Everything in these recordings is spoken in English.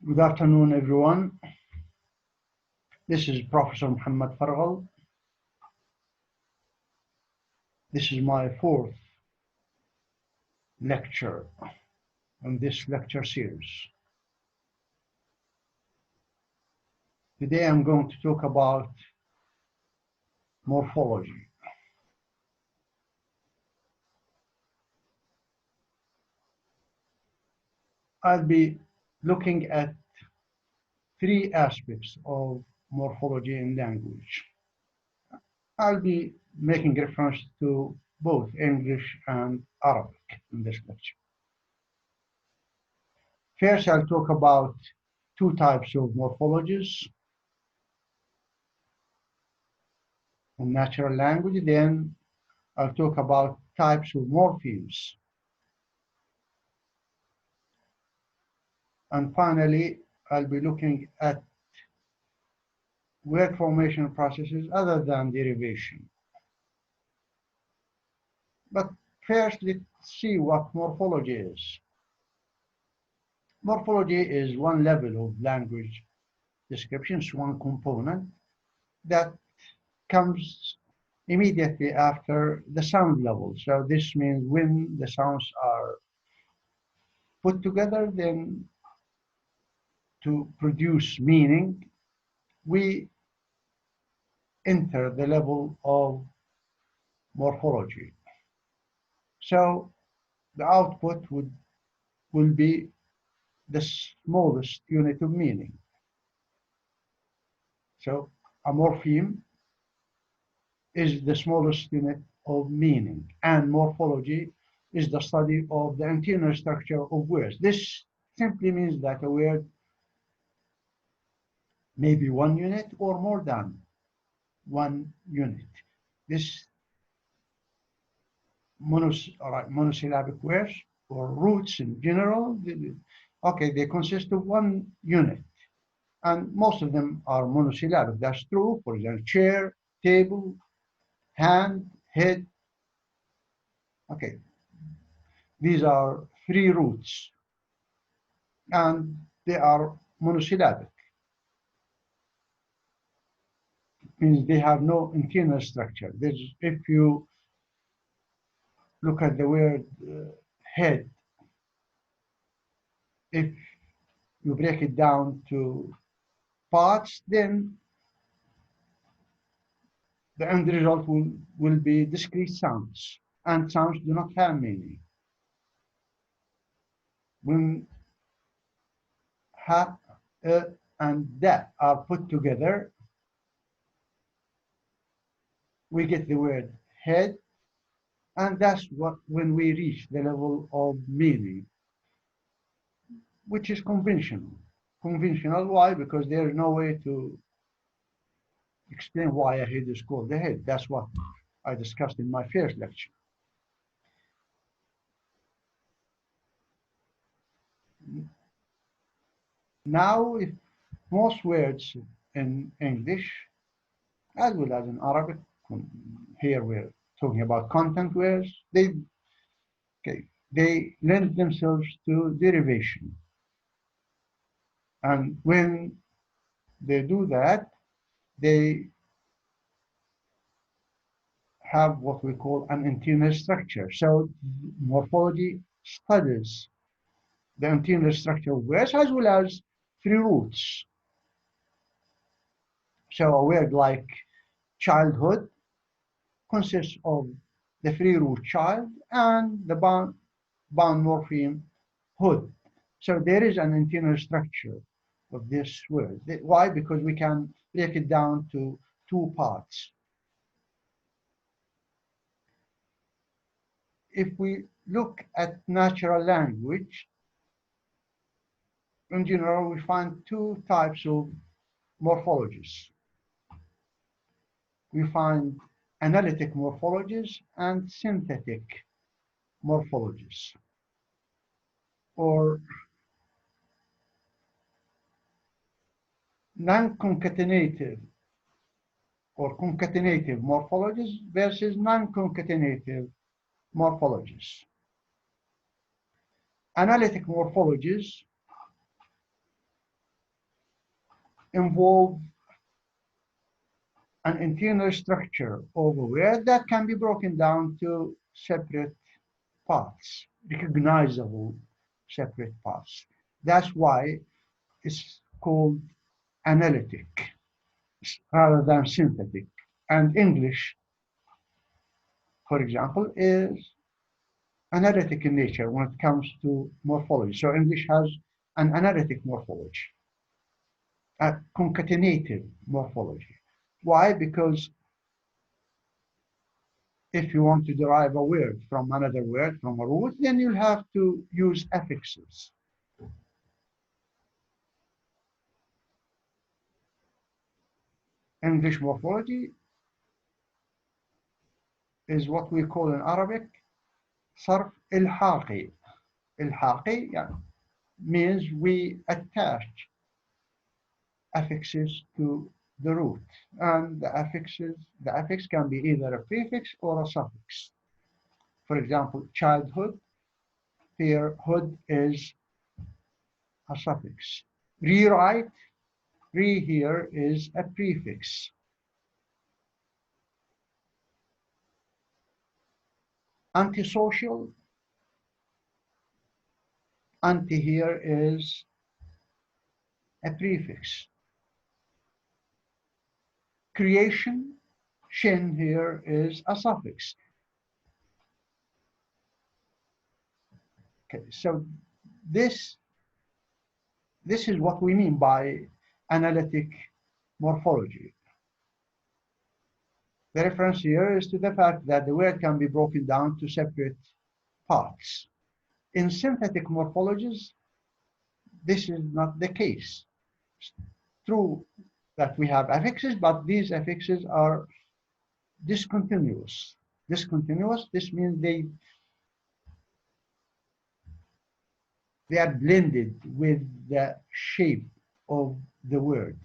Good afternoon, everyone. This is Professor Mohammed Farghal. This is my fourth lecture in this lecture series. Today I'm going to talk about morphology. I'll be looking at three aspects of morphology in language. I'll be making reference to both English and Arabic in this lecture. First, I'll talk about two types of morphologies in natural language. Then I'll talk about types of morphemes. And finally, I'll be looking at word formation processes other than derivation. But first, let's see what morphology is. Morphology is one level of language description, it's one component that comes immediately after the sound level. So this means when the sounds are put together, then to produce meaning, we enter the level of morphology. So the output will be the smallest unit of meaning. So a morpheme is the smallest unit of meaning, and morphology is the study of the internal structure of words. This simply means that a word may be one unit or more than one unit. This monosyllabic words or roots in general, they consist of one unit, and most of them are monosyllabic. That's true. For example, chair, table, hand, head. Okay, these are three roots, and they are monosyllabic. It means they have no internal structure. If you look at the word head, if you break it down to parts, then the end result will be discrete sounds, and sounds do not have meaning. When ha, and that are put together, we get the word head, and that's when we reach the level of meaning, which is conventional. Conventional, why? Because there is no way to explain why a head is called a head. That's what I discussed in my first lecture. Now, if most words in English, as well as in Arabic, here we're talking about content words, they lend themselves to derivation. And when they do that, they have what we call an internal structure. So morphology studies the internal structure of words as well as three roots. So a word like childhood consists of the free root child and the bound morpheme hood. So there is an internal structure of this word. Why? Because we can break it down to two parts. If we look at natural language, in general, we find two types of morphologies. We find analytic morphologies and synthetic morphologies, or non-concatenative or concatenative morphologies versus non-concatenative morphologies. Analytic morphologies involve an internal structure of a word that can be broken down to separate parts, recognizable separate parts. That's why it's called analytic rather than synthetic. And English, for example, is analytic in nature when it comes to morphology. So English has an analytic morphology, a concatenated morphology. Why? Because if you want to derive a word from another word, from a root, then you'll have to use affixes. English morphology is what we call in Arabic صرف إلحاقي. إلحاقي means we attach affixes to the root, and the affix can be either a prefix or a suffix. For example, childhood, here hood is a suffix. Rewrite, re here is a prefix. Antisocial, anti here is a prefix. Creation, shin here is a suffix. Okay, so this is what we mean by analytic morphology. The reference here is to the fact that the word can be broken down to separate parts. In synthetic morphologies, this is not the case. It's true that we have affixes, but these affixes are discontinuous. Discontinuous, this means they are blended with the shape of the word.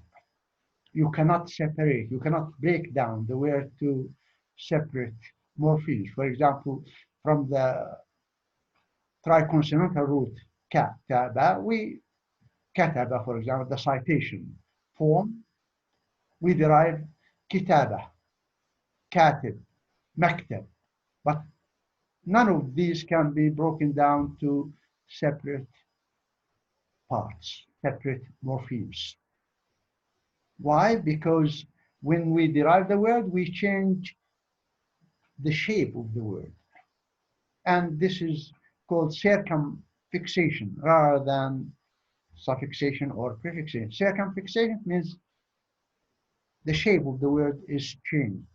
You cannot separate, you cannot break down the word to separate morphemes. For example, from the triconsonantal root kataba, kataba, for example, the citation form, we derive kitaba, katib, maktab, but none of these can be broken down to separate parts, separate morphemes. Why? Because when we derive the word, we change the shape of the word. And this is called circumfixation rather than suffixation or prefixation. Circumfixation means the shape of the word is changed.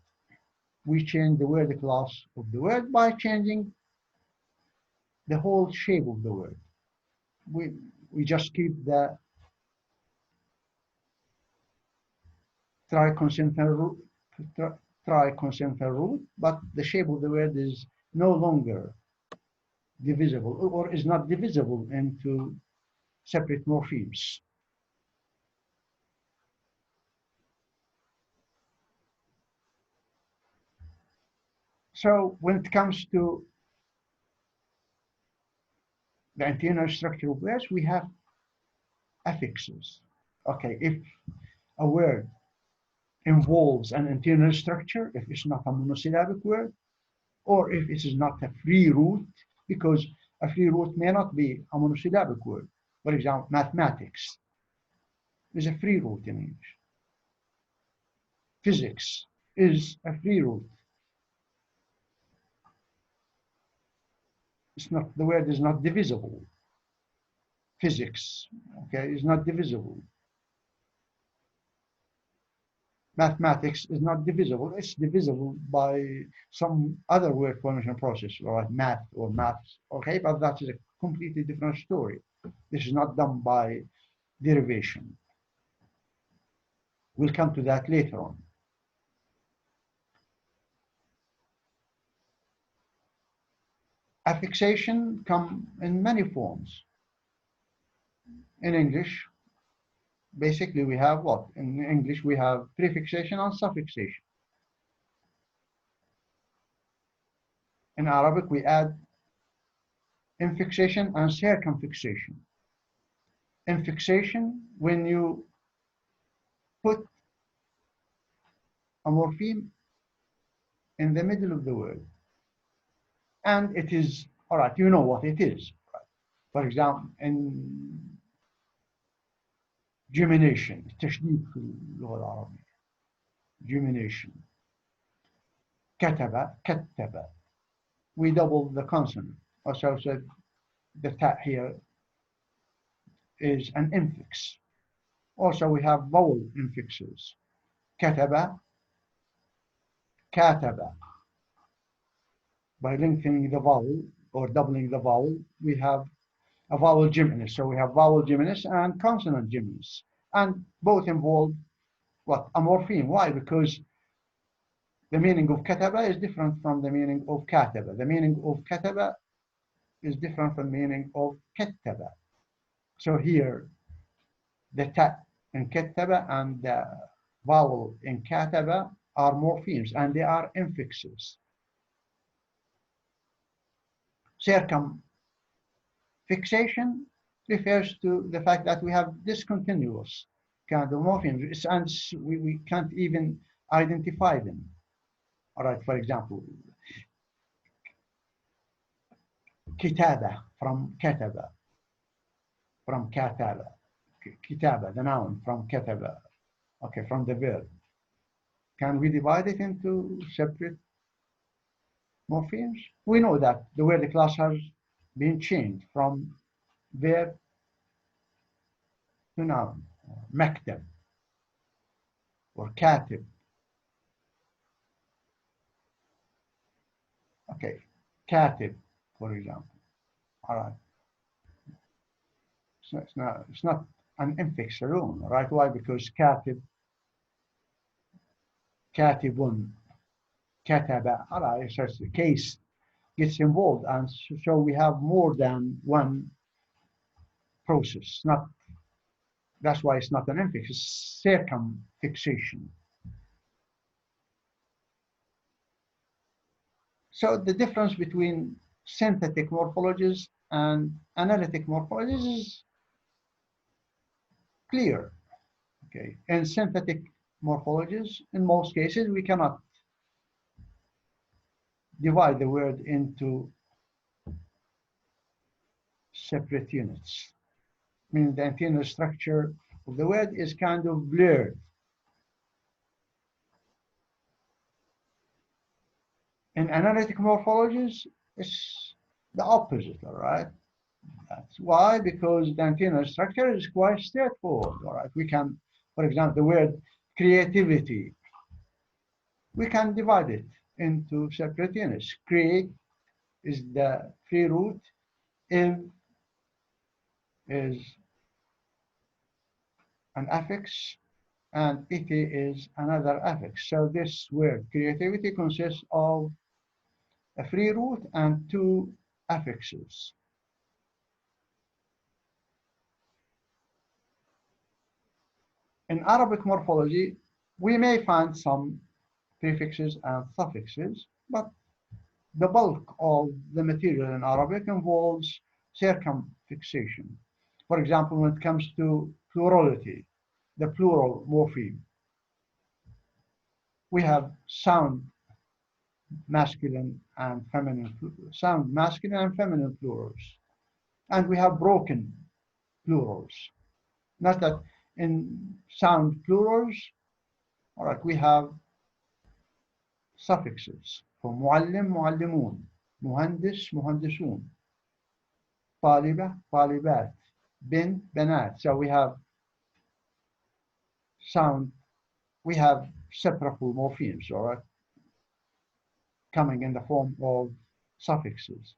We change the word class of the word by changing the whole shape of the word. We just keep the triconsonantal root, but the shape of the word is no longer divisible or is not divisible into separate morphemes. So when it comes to the internal structure of words, we have affixes. Okay, if a word involves an internal structure, if it's not a monosyllabic word, or if it is not a free root, because a free root may not be a monosyllabic word. For example, mathematics is a free root in English. Physics is a free root. It's not, the word is not divisible. Physics, okay, is not divisible. Mathematics is not divisible. It's divisible by some other word formation process, like math or maths, okay, but that is a completely different story. This is not done by derivation. We'll come to that later on. Affixation come in many forms. In English, basically we have what? In English we have prefixation and suffixation. In Arabic we add infixation and circumfixation. Infixation, when you put a morpheme in the middle of the word. And it is, all right, you know what it is. For example, in gemination, تشديد في اللغة العربية. Gemination. كتب, كتب. We double the consonant. Also said the ta here is an infix. Also we have vowel infixes. كتب, كاتب. By lengthening the vowel or doubling the vowel, we have a vowel geminus. So we have vowel geminus and consonant geminus. And both involve what? A morpheme. Why? Because the meaning of kataba is different from the meaning of kataba. The meaning of kataba is different from the meaning of kattaba. So here, the ta in kattaba and the vowel in kataba are morphemes, and they are infixes. Circumfixation refers to the fact that we have discontinuous kind of morphemes, and we can't even identify them. All right, for example, kitaba from kataba, from kataba, kitaba, the noun from kataba, okay, from the verb. Can we divide it into separate morphemes? We know that the word class has been changed from verb to noun, maktab or katib. Okay, katib, for example. All right. So it's not an infix alone, right? Why? Because katib, katibun, kataba, all right, so the case gets involved, and so we have more than one process. That's why it's not an infix, it's circumfixation. So the difference between synthetic morphologies and analytic morphologies is clear. Okay, in synthetic morphologies, in most cases, we cannot divide the word into separate units. Meaning the internal structure of the word is kind of blurred. In analytic morphologies, it's the opposite, all right? That's why, because the internal structure is quite straightforward, all right? We can, for example, the word creativity, we can divide it into separate units. Create is the free root, iv is an affix, and it is another affix. So this word creativity consists of a free root and two affixes. In Arabic morphology, we may find some prefixes and suffixes, but the bulk of the material in Arabic involves circumfixation. For example, when it comes to plurality, the plural morpheme, we have sound masculine and feminine, sound masculine and feminine plurals. And we have broken plurals. Not that in sound plurals, all right, we have suffixes. For muallim, muallimun, muhandis, muhandisun, طالبة, طالبات, bin, banat. So we have sound, we have separable morphemes, all right, coming in the form of suffixes.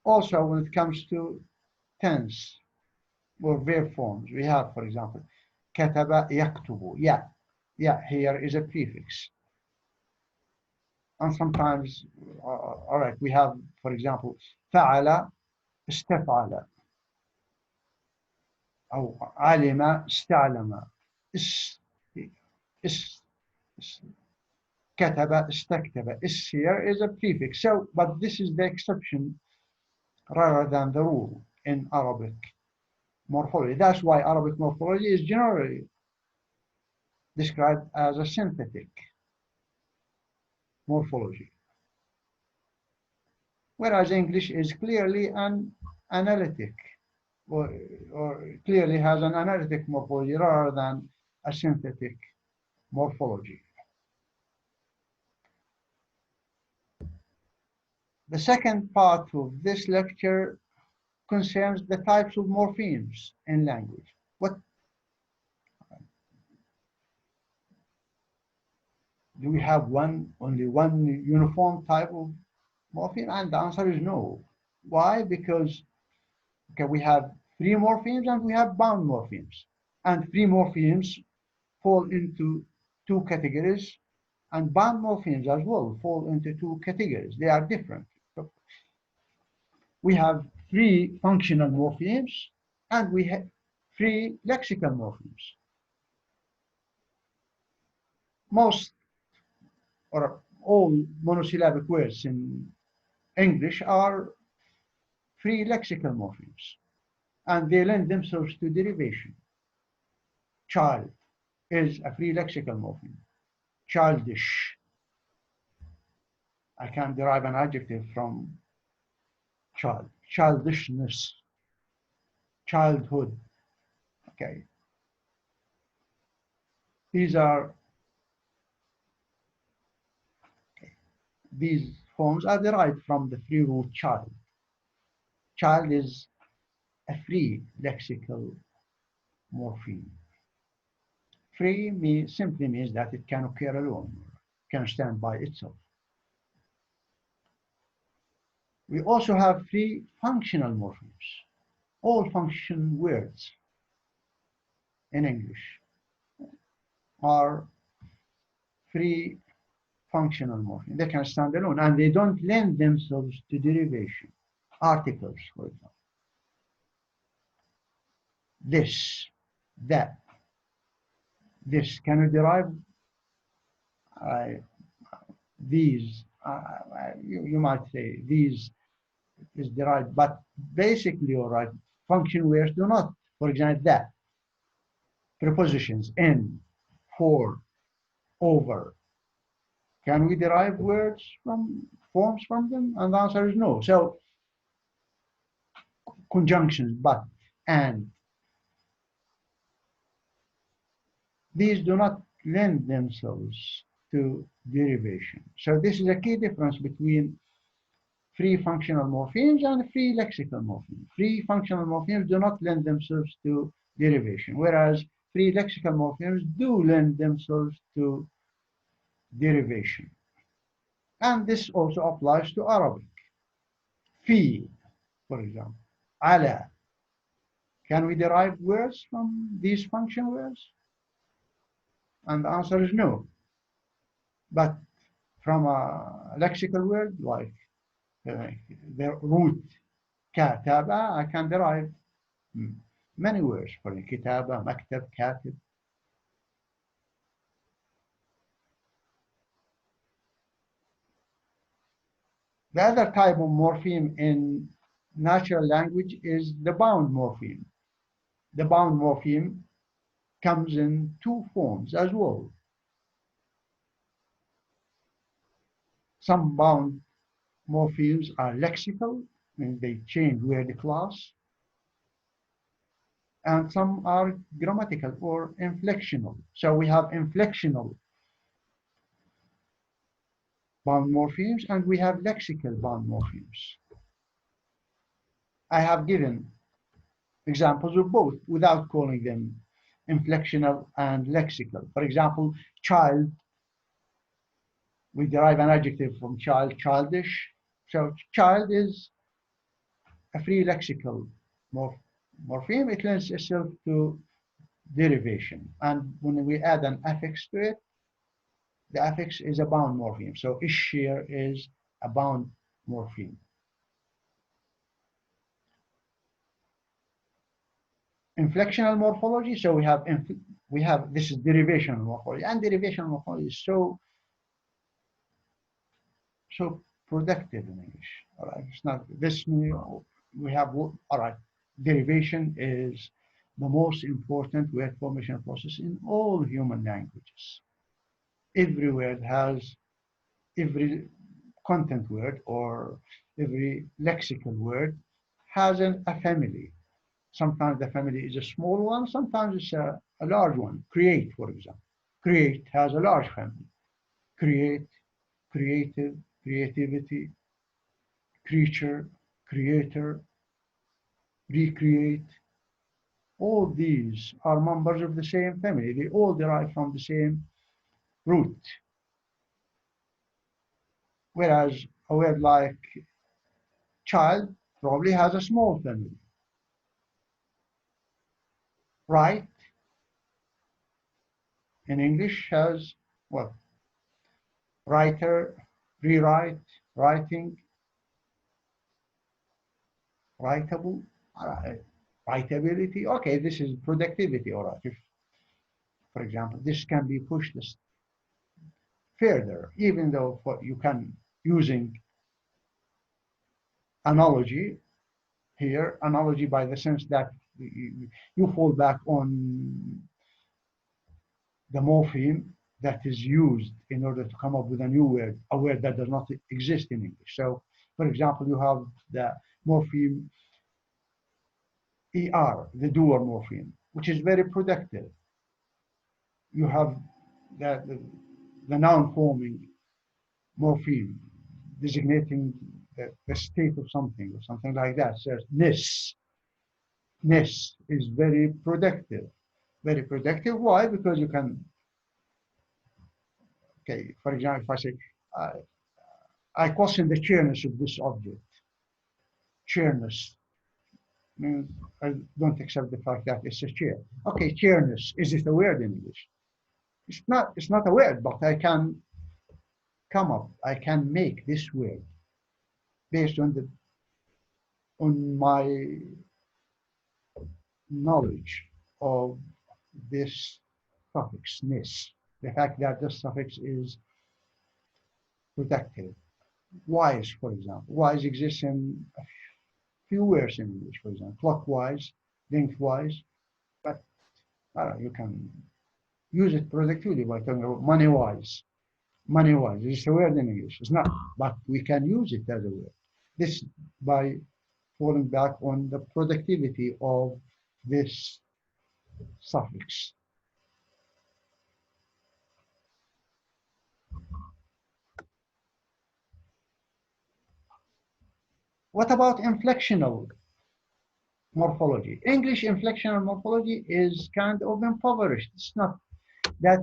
Also, when it comes to tense or verb forms, we have, for example, كتب يكتب, yeah. Yeah, here is a prefix. And sometimes, all right, we have, for example, فعل استفعل أو علم استعلم كتب استكتب. Here is a prefix. So, but this is the exception rather than the rule in Arabic morphology. That's why Arabic morphology is generally described as a synthetic morphology, whereas English is clearly an analytic, or clearly has an analytic morphology rather than a synthetic morphology. The second part of this lecture concerns the types of morphemes in language. What do we have only one uniform type of morpheme? And the answer is no. Why? Because we have free morphemes and we have bound morphemes. And free morphemes fall into two categories, and bound morphemes as well fall into two categories. They are different. So we have free functional morphemes and we have free lexical morphemes. Most or all monosyllabic words in English are free lexical morphemes, and they lend themselves to derivation. Child is a free lexical morpheme. Childish, I can derive an adjective from child. Childishness, childhood. Okay. These forms are derived from the free root child. Child is a free lexical morpheme. Free simply means that it can occur alone, can stand by itself. We also have free functional morphemes. All function words in English are free functional morphemes. They can stand alone and they don't lend themselves to derivation. Articles, for example. This, that, this. Can you derive these? You might say these is derived, but basically, all right, function words do not. For example, that. Prepositions in, for, over. Can we derive words from forms from them? And the answer is no. So conjunctions, but, and, these do not lend themselves to derivation. So this is a key difference between free functional morphemes and free lexical morphemes. Free functional morphemes do not lend themselves to derivation, whereas free lexical morphemes do lend themselves to derivation. And this also applies to Arabic. Fi, for example, ala. Can we derive words from these function words? And the answer is no. But from a lexical word like the root kataba, I can derive many words for kitaba, maktab, katib. The other type of morpheme in natural language is the bound morpheme. The bound morpheme comes in two forms as well. Some bound morphemes are lexical, and they change word class, and some are grammatical or inflectional. So we have inflectional bound morphemes and we have lexical bound morphemes. I have given examples of both without calling them inflectional and lexical. For example, child, we derive an adjective from child, childish. So child is a free lexical morpheme. It lends itself to derivation. And when we add an affix to it, the affix is a bound morpheme. So ishir is a bound morpheme. Inflectional morphology. So we have this is derivational morphology, and derivational morphology is so productive in English. All right, it's not this new. We have all right. Derivation is the most important word formation process in all human languages. Every word has, every content word or every lexical word has a family. Sometimes the family is a small one, sometimes it's a large one. Create, for example. Create has a large family. Create, creative, creativity, creature, creator, recreate. All these are members of the same family. They all derive from the same root. Whereas a word like child probably has a small family. Write in English has what? Writer, rewrite, writing, writable, writability. Okay, this is productivity, all right. If, for example, this can be pushed further, even though you can, using analogy here, analogy by the sense that you fall back on the morpheme that is used in order to come up with a new word, a word that does not exist in English. So, for example, you have the morpheme ER, the doer morpheme, which is very productive. You have the noun forming morpheme designating the state of something or something like that. So ness. Ness is very productive. Very productive. Why? Because you can, okay, for example, if I say, I question the chairness of this object. Chairness means I don't accept the fact that it's a chair. Okay, chairness, is it a word in English? It's not a word, but I can come up, I can make this word based on my knowledge of this suffix ness, the fact that this suffix is productive. Wise, for example. Wise exists in a few words in English, for example, clockwise, lengthwise, but you can use it productively by talking about money-wise. Money-wise, it's a word in English. It's not, but we can use it as a word. This by falling back on the productivity of this suffix. What about inflectional morphology? English inflectional morphology is kind of impoverished. It's not that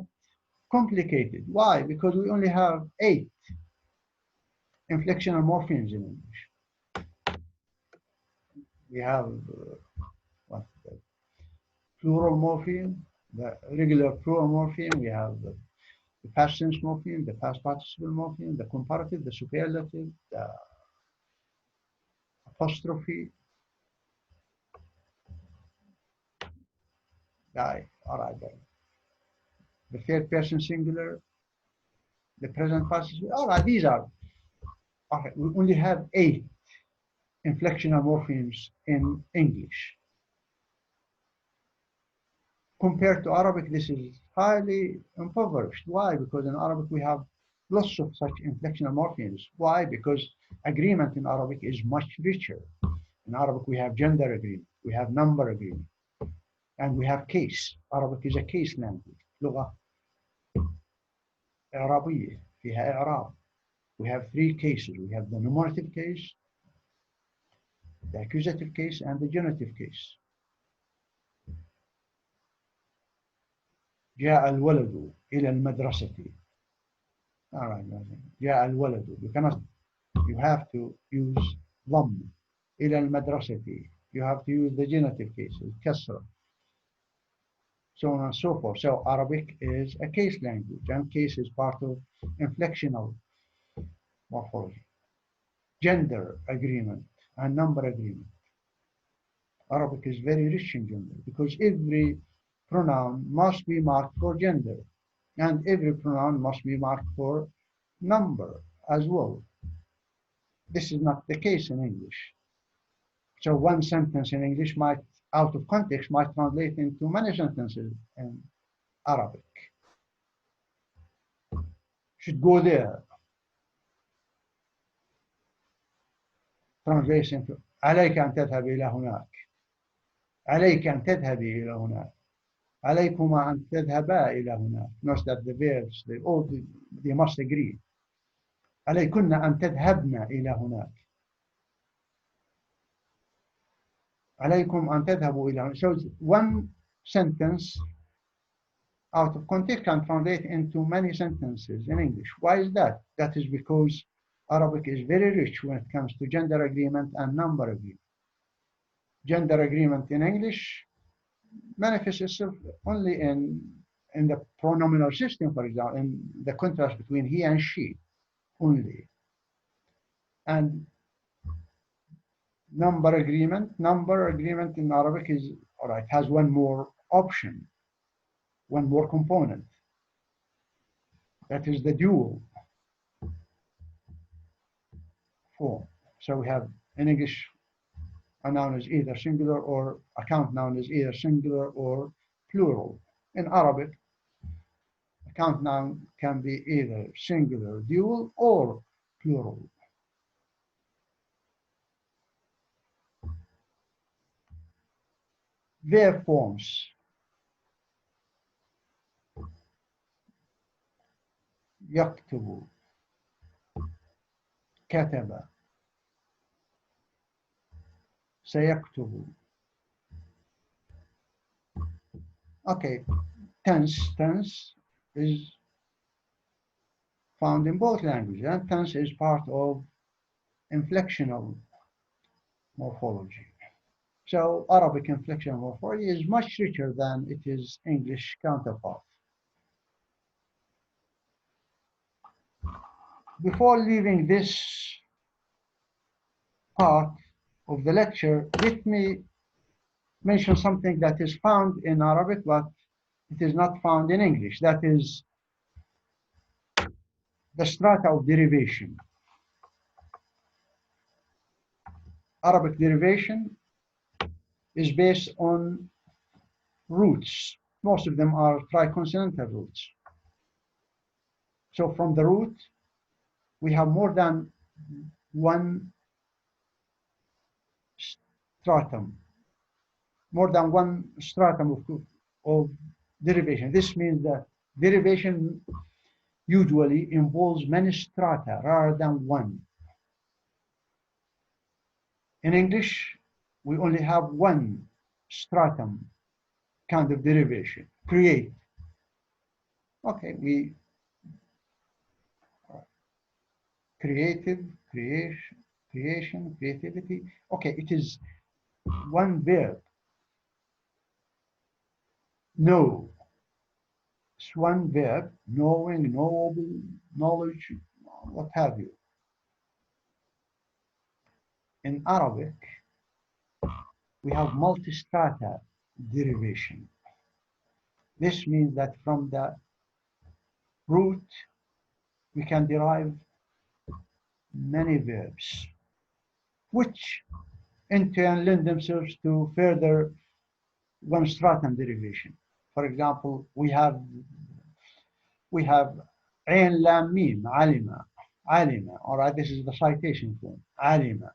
complicated. Why? Because we only have 8 inflectional morphemes in English. We have what, the plural morpheme, the regular plural morpheme. We have the past tense morpheme, the past participle morpheme, the comparative, the superlative, the apostrophe. All right, the third person singular, the present participle. All right, these are. Okay, we only have 8 inflectional morphemes in English. Compared to Arabic, this is highly impoverished. Why? Because in Arabic we have lots of such inflectional morphemes. Why? Because agreement in Arabic is much richer. In Arabic we have gender agreement, we have number agreement, and we have case. Arabic is a case language. لغة إعرابية فيها إعراب. We have 3 cases. We have the nominative case, the accusative case, and the genitive case. جاء الولد إلى المدرسة. All right, جاء الولد. You have to use ضم. إلى المدرسة. You have to use the genitive case, الكسرة. So on and so forth. So Arabic is a case language, and case is part of inflectional morphology. Gender agreement and number agreement. Arabic is very rich in gender because every pronoun must be marked for gender, and every pronoun must be marked for number as well. This is not the case in English. So one sentence in English might out of context might translate into many sentences in Arabic. Should go there. Translates into عليك أن تذهب إلى هناك. عليك أن تذهبي إلى هناك. عليكما أن تذهبا إلى هناك. Notice that the verbs, they must agree. عليكن أن تذهبن إلى هناك. عليكم أن تذهبوا إلى هناك. So one sentence out of context can translate into many sentences in English. Why is that? That is because Arabic is very rich when it comes to gender agreement and number agreement. Gender agreement in English manifests itself only in the pronominal system, for example, in the contrast between he and she only. And number agreement in Arabic is, all right, has one more option, one more component. That is the dual form. So we have in English a noun is either singular, or a count noun is either singular or plural. In Arabic, a count noun can be either singular, dual, or plural. Verb forms. يكتب, كتب, سيكتب. Okay, tense is found in both languages, and tense is part of inflectional morphology. So Arabic inflectional morphology is much richer than it is English counterpart. Before leaving this part of the lecture, let me mention something that is found in Arabic, but it is not found in English. That is the strata of derivation. Arabic derivation is based on roots. Most of them are triconsonantal roots. So from the root, we have more than one stratum, of derivation. This means that derivation usually involves many strata rather than one. In English, we only have one stratum kind of derivation, create. Okay, we creative, creation, creativity. Okay, it is one verb. Know. It's one verb, knowing, knowable, knowledge, what have you. In Arabic, we have multi-strata derivation. This means that from the root, we can derive many verbs, which in turn lend themselves to further one stratum derivation. For example, we have عين لام ميم, alima, alima. All right, this is the citation form. Alima,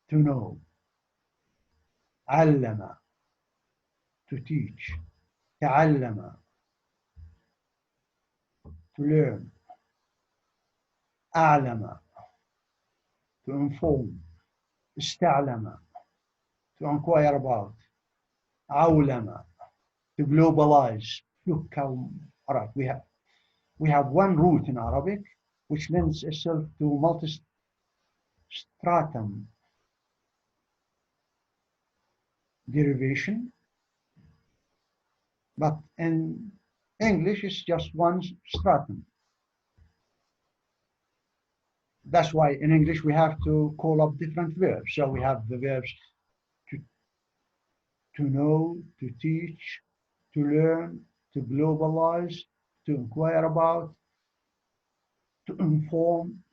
to know. علم, to teach. تعلم, to learn. أعلم, to inform. استعلم, to inquire about. عولم, to globalize. Look how, all right, we have one root in Arabic which lends itself to multi-stratum derivation, but in English it's just one stratum. That's why in English we have to call up different verbs. So we have the verbs to know, to teach, to learn, to globalize, to inquire about, to inform,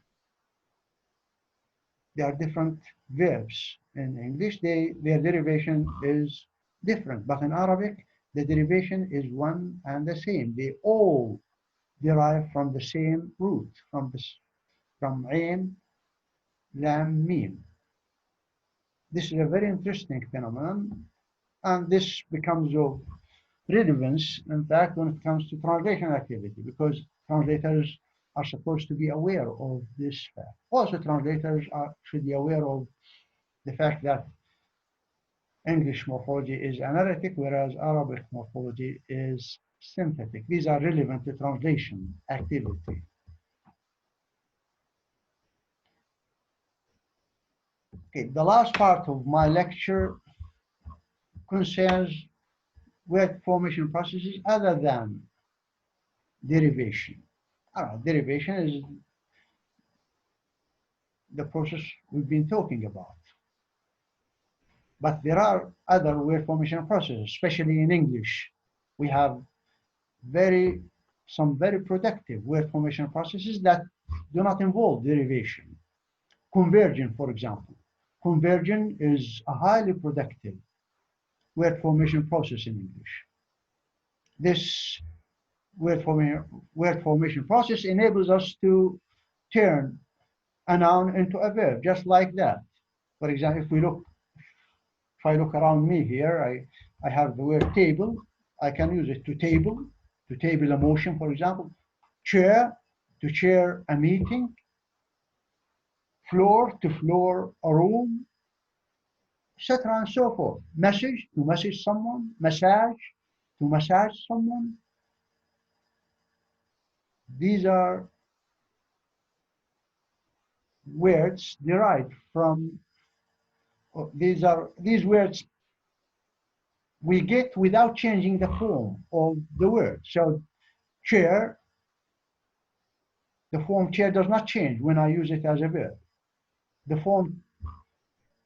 There are different verbs in English. Their derivation is different, but in Arabic, the derivation is one and the same. They all derive from the same root, from ain, lam, mim. This is a very interesting phenomenon, and this becomes of relevance, in fact, when it comes to translation activity, because translators are supposed to be aware of this fact. Also, translators should be aware of the fact that English morphology is analytic, whereas Arabic morphology is synthetic. These are relevant to translation activity. Okay, the last part of my lecture concerns word formation processes other than derivation. Derivation is the process we've been talking about. But there are other word formation processes, especially in English. We have some very productive word formation processes that do not involve derivation. Conversion, for example. Conversion is a highly productive word formation process in English. This word formation process enables us to turn a noun into a verb, just like that. For example, if I look around me here, I have the word table. I can use it to table a motion, for example. Chair, to chair a meeting. Floor, to floor a room, etc. and so forth. Message, to message someone. Massage, to massage someone. These are words derived from, these words we get without changing the form of the word. So chair, the form chair does not change when I use it as a verb. The form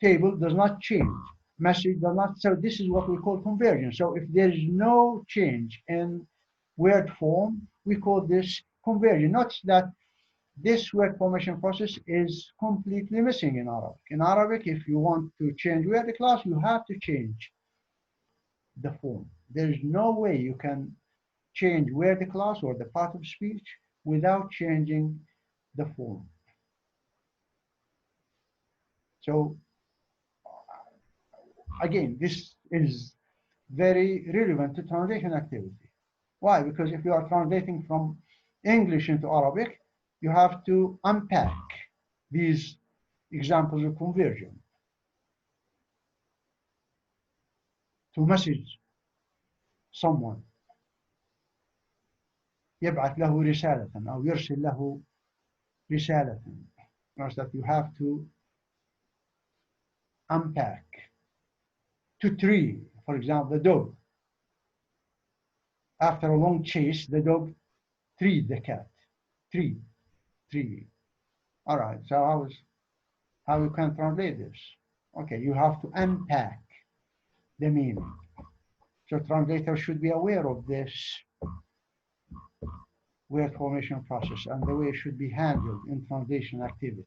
table does not change. Message does not. So this is what we call conversion. So if there is no change in word form, we call this conversion. Notice that this word formation process is completely missing in Arabic. In Arabic, if you want to change word class, you have to change the form. There is no way you can change word class or the part of speech without changing the form. So again, this is very relevant to translation activity. Why? Because if you are translating from English into Arabic, you have to unpack these examples of conversion. To message someone, يبعث له رسالة أو يرسل له رسالة. Notice that you have to unpack. To tree, for example, the dog. After a long chase, the dog treed the cat. Tree. All right, so how you can translate this? Okay, you have to unpack the meaning. So translators should be aware of this word formation process and the way it should be handled in translation activity.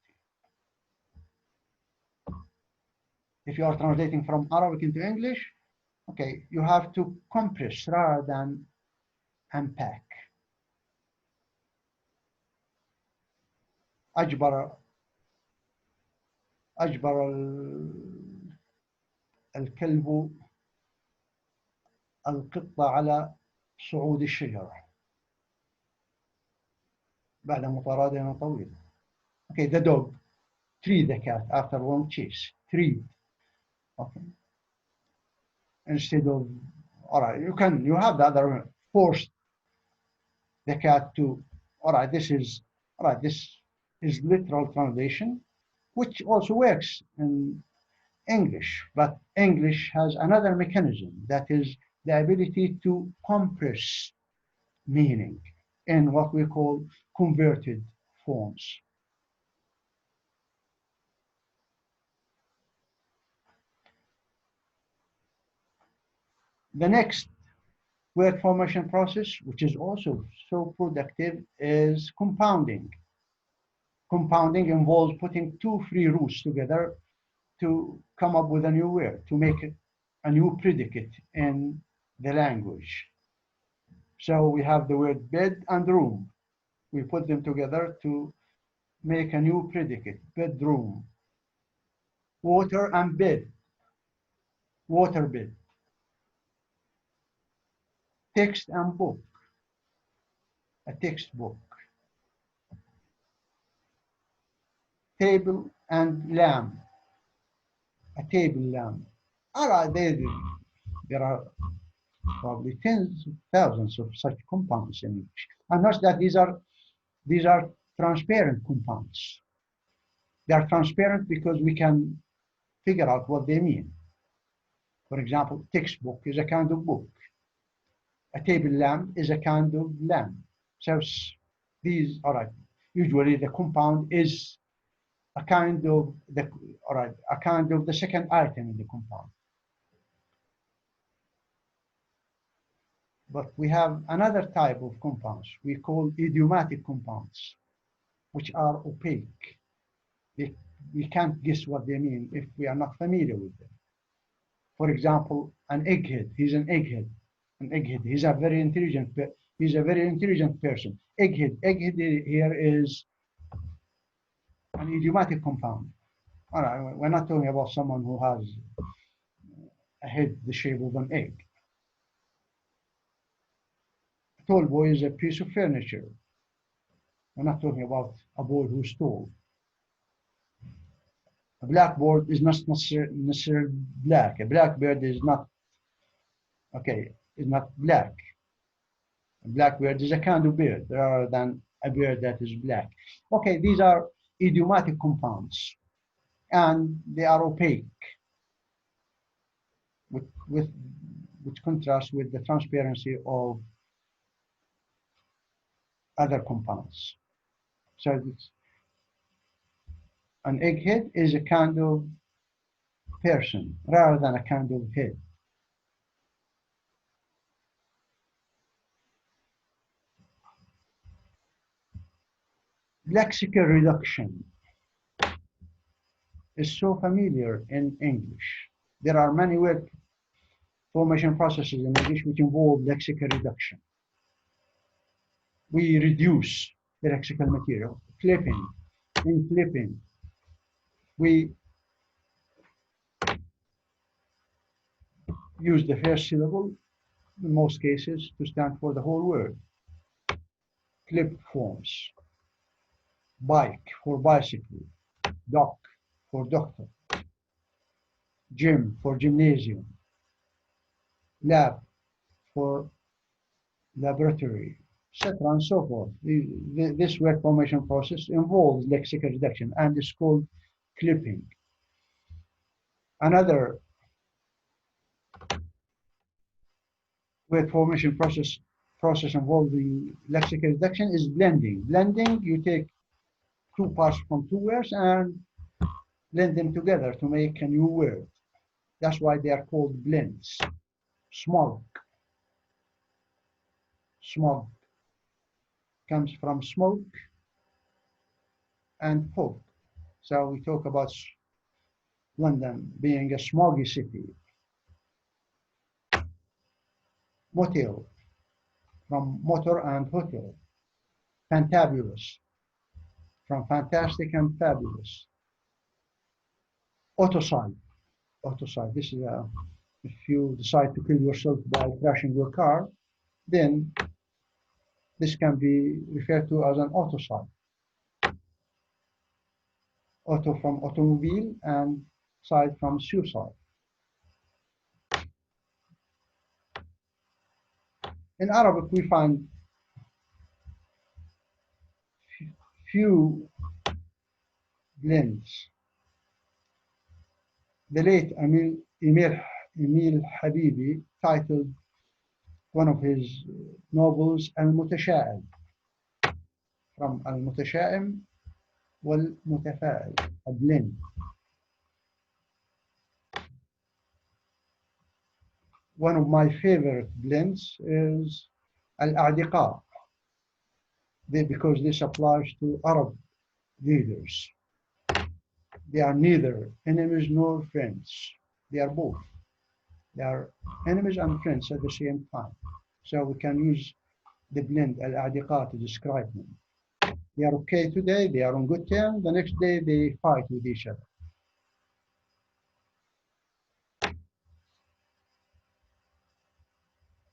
If you are translating from Arabic into English, okay, you have to compress rather than unpack. أجبر الكلب القطة على صعود الشجرة بعد مطاردة طويلة. Okay, the dog treed the cat after a long chase. Treed. Okay. Instead of, all right, you have the other forced the cat to, all right, this is literal translation, which also works in English, but English has another mechanism, that is the ability to compress meaning in what we call converted forms. The next word formation process, which is also so productive, is compounding. Compounding involves putting two free roots together to come up with a new word, to make a new predicate in the language. So we have the word bed and room. We put them together to make a new predicate, bedroom. Water and bed, water bed. Text and book, a textbook. Table and lamb, a table lamb. All right, there are probably tens of thousands of such compounds in English. And notice that these are transparent compounds. They are transparent because we can figure out what they mean. For example, textbook is a kind of book. A table lamp is a kind of lamp. So these, all right, usually the compound is a kind of the second item in the compound. But we have another type of compounds we call idiomatic compounds, which are opaque. We can't guess what they mean if we are not familiar with them. For example, an egghead. He's an egghead. An egghead. He's a very intelligent person. Egghead. Egghead here is an idiomatic compound. All right, we're not talking about someone who has a head the shape of an egg. A tall boy is a piece of furniture. We're not talking about a boy who's tall. A blackboard is not necessarily black. A blackbird is not, is not black. A blackbird is a kind of bird rather than a bird that is black. Okay, these are idiomatic compounds, and they are opaque, which contrasts with the transparency of other compounds. So an egghead is a kind of person rather than a kind of head. Lexical reduction is so familiar in English. There are many word formation processes in English which involve lexical reduction. We reduce the lexical material, clipping, in clipping. We use the first syllable, in most cases, to stand for the whole word. Clip forms. Bike for bicycle. Doc for doctor. Gym for gymnasium. Lab for laboratory, etc. and so forth. This word formation process involves lexical reduction and is called clipping. Another word formation process involving lexical reduction is blending. Blending, you take two parts from two words and blend them together to make a new word. That's why they are called blends. Smog. Smog comes from smoke and fog. So we talk about London being a smoggy city. Motel, from motor and hotel. Fantabulous, from fantastic and fabulous. Autocide. Autocide, this is if you decide to kill yourself by crashing your car, then this can be referred to as an autocide. Auto from automobile and side from suicide. In Arabic, we find few blends. The late Emil Habibi titled one of his novels Al-Mutasha'im, from Al-Mutasha'im wal-Mutafa'il, a blend. One of my favorite blends is Al-A'diqa, because this applies to Arab leaders. They are neither enemies nor friends. They are both. They are enemies and friends at the same time. So we can use the blend al-a'diqa to describe them. They are okay today, they are on good terms, the next day they fight with each other.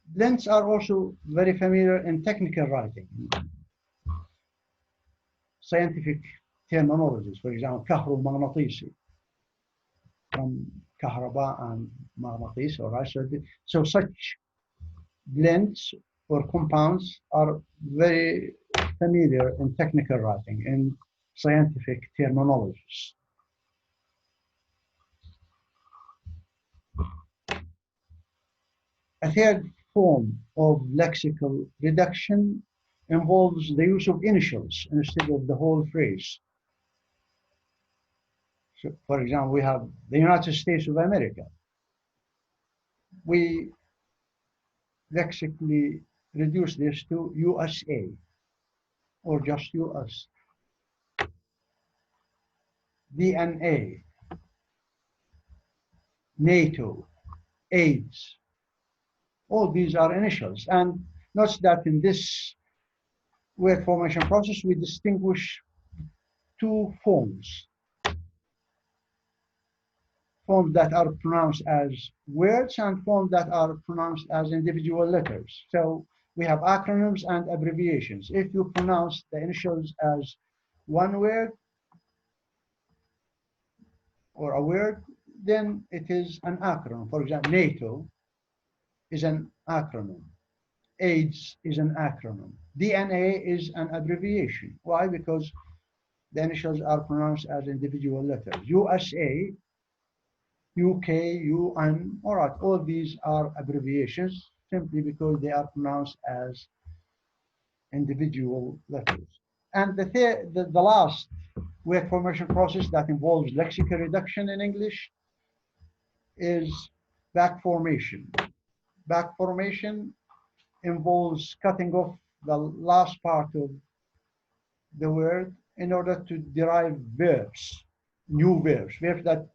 Blends are also very familiar in technical writing. Scientific terminologies, for example, كهرومغناطيسي, from kahraba and magnetis, all right? So such blends or compounds are very familiar in technical writing, in scientific terminologies. A third form of lexical reduction involves the use of initials instead of the whole phrase. So, for example, we have the United States of America. We lexically reduce this to USA or just US. DNA, NATO, AIDS, all these are initials. And notice that in this word formation process, we distinguish two forms. Forms that are pronounced as words and forms that are pronounced as individual letters. So we have acronyms and abbreviations. If you pronounce the initials as one word or a word, then it is an acronym. For example, NATO is an acronym. AIDS is an acronym. DNA is an abbreviation. Why? Because the initials are pronounced as individual letters. USA, UK, UN, all right, all these are abbreviations simply because they are pronounced as individual letters. And the last word formation process that involves lexical reduction in English is back formation. Back formation involves cutting off the last part of the word in order to derive verbs, new verbs, verbs that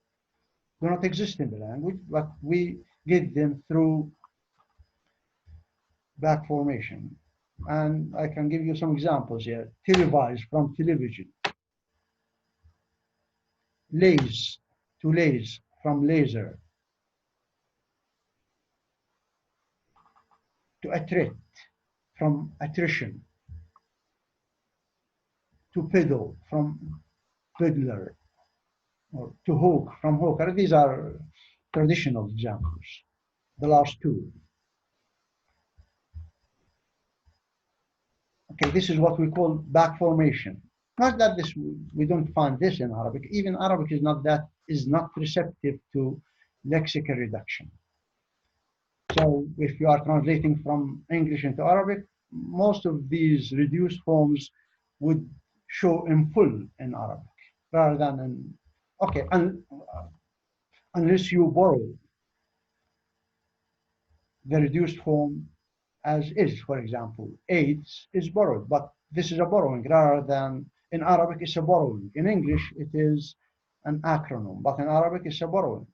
do not exist in the language, but we get them through back formation. And I can give you some examples here. Televise from television. Laze, to laze, from laser. To attrit, from attrition. To peddle, from peddler. Or to hawk, from hawker. These are traditional examples, the last two. Okay, this is what we call back formation. Not that this we don't find this in Arabic. Even Arabic is not receptive to lexical reduction. So if you are translating from English into Arabic, most of these reduced forms would show in full in Arabic rather than in, okay, unless you borrow the reduced form as is. For example, AIDS is borrowed, but this is a borrowing rather than in Arabic it's a borrowing. In English it is an acronym, but in Arabic it's a borrowing.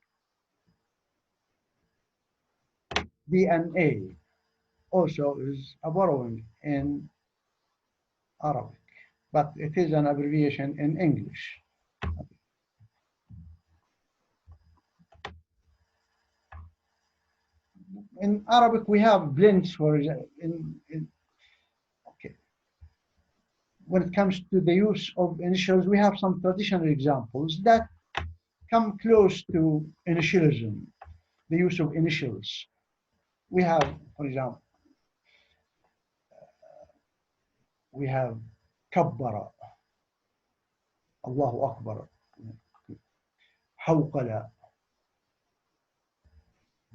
DNA also is a borrowing in Arabic, but it is an abbreviation in English. In Arabic, we have blends for okay. When it comes to the use of initials, we have some traditional examples that come close to initialism, the use of initials. We have, for example, we have kabbara, Allahu Akbar, hawqala,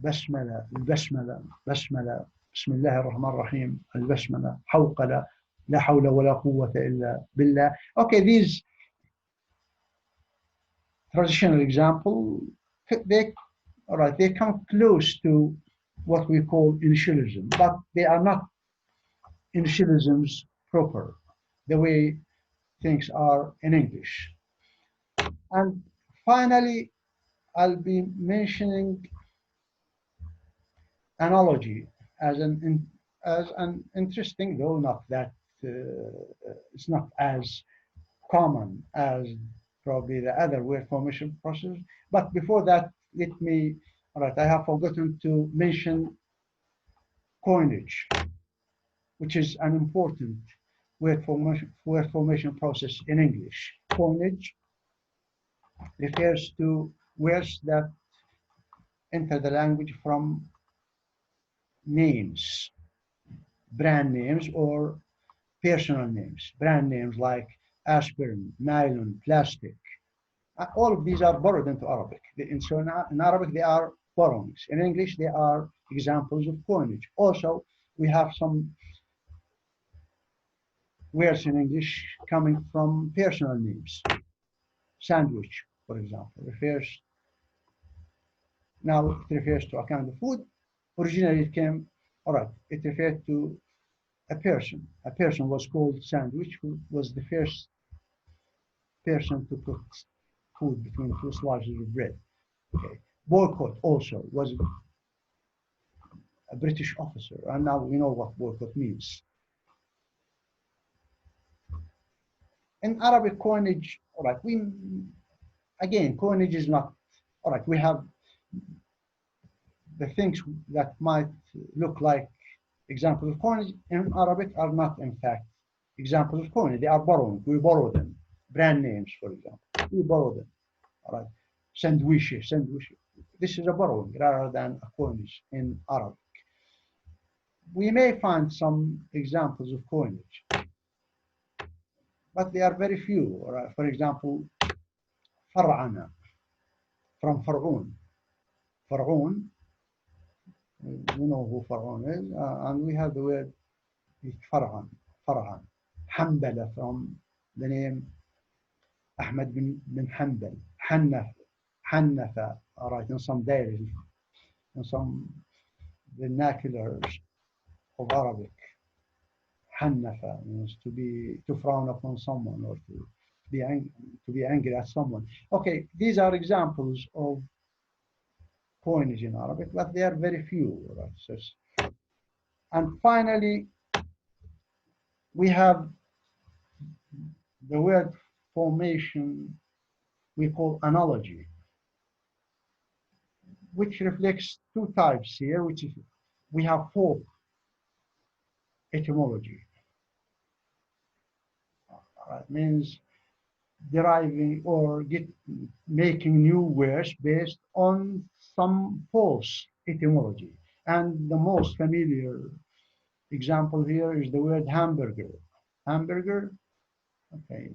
basmala, البسملة بسملة بسم الله الرحمن الرحيم البسملة حوقلة لا حول ولا قوة إلا بالله. Okay, these traditional examples, they come close to what we call initialism, but they are not initialisms proper, the way things are in English. And finally, I'll be mentioning analogy as an interesting, though not that it's not as common as probably the other word formation process. But before that, let me, all right, I have forgotten to mention coinage, which is an important word formation process in English. Coinage refers to words that enter the language from names, brand names, or personal names. Brand names like aspirin, nylon, plastic. All of these are borrowed into Arabic. So in Arabic, they are borrowings. In English, they are examples of coinage. Also, we have some words in English coming from personal names. Sandwich, for example, now it refers to a kind of food. Originally, it came, all right, it referred to a person. A person was called Sandwich, who was the first person to put food between two slices of bread. Okay. Boycott also was a British officer, and now we know what boycott means. In Arabic coinage, all right, coinage is not, all right, we have the things that might look like examples of coinage in Arabic are not, in fact, examples of coinage. They are borrowing. We borrow them. Brand names, for example. We borrow them. All right. Sandwich. This is a borrowing rather than a coinage in Arabic. We may find some examples of coinage, but they are very few. Right? For example, far'ana, from far'un. Far'un, you know who far'un is, and we have the word far'an. Hanbala, from the name Ahmad bin Hanbal. Hannafa, all right, in some diaries, in some vernaculars of Arabic. Hannafa means to frown upon someone or to be angry at someone. Okay, these are examples of coinage in Arabic, but they are very few. Right? So, and finally, we have the word formation we call analogy, which reflects two types here, which is we have folk etymology. Means deriving or making new words based on some false etymology. And the most familiar example here is the word hamburger. Hamburger, okay.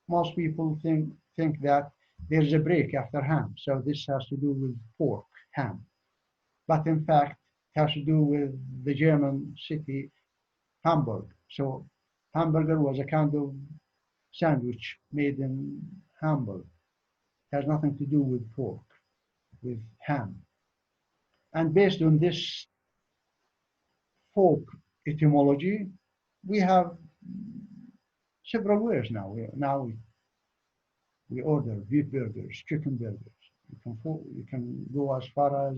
Most people think that there's a break after ham. So this has to do with pork, ham. But in fact, it has to do with the German city Hamburg. So hamburger was a kind of sandwich made in Hamburg. It has nothing to do with pork, with ham. And based on this folk etymology, we have several words now. We order beef burgers, chicken burgers. You can go as far as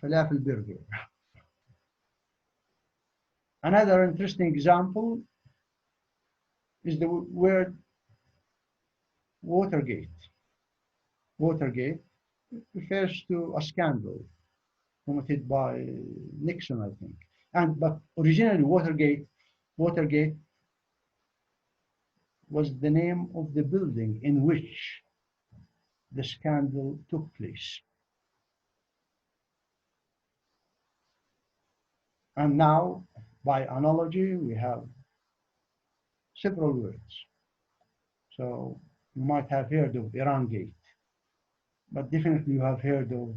falafel burger. Another interesting example is the word Watergate. Watergate refers to a scandal committed by Nixon, I think. But originally Watergate was the name of the building in which the scandal took place. And now, by analogy, we have several words. So you might have heard of Iran Gate, but definitely you have heard of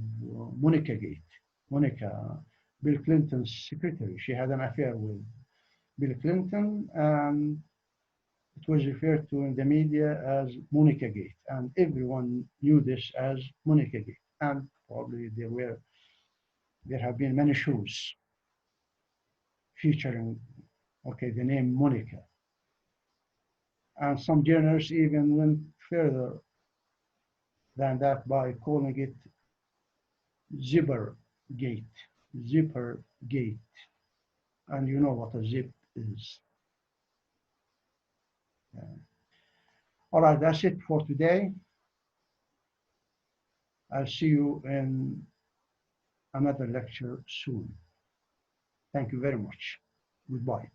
Monica Gate. Monica, Bill Clinton's secretary. She had an affair with Bill Clinton, and it was referred to in the media as Monica Gate, and everyone knew this as Monica Gate. And probably there have been many shows featuring, okay, the name Monica. And some journals even went further than that by calling it zipper gate. Zipper gate. And you know what a zip is. All right, that's it for today. I'll see you in another lecture soon. Thank you very much. Goodbye.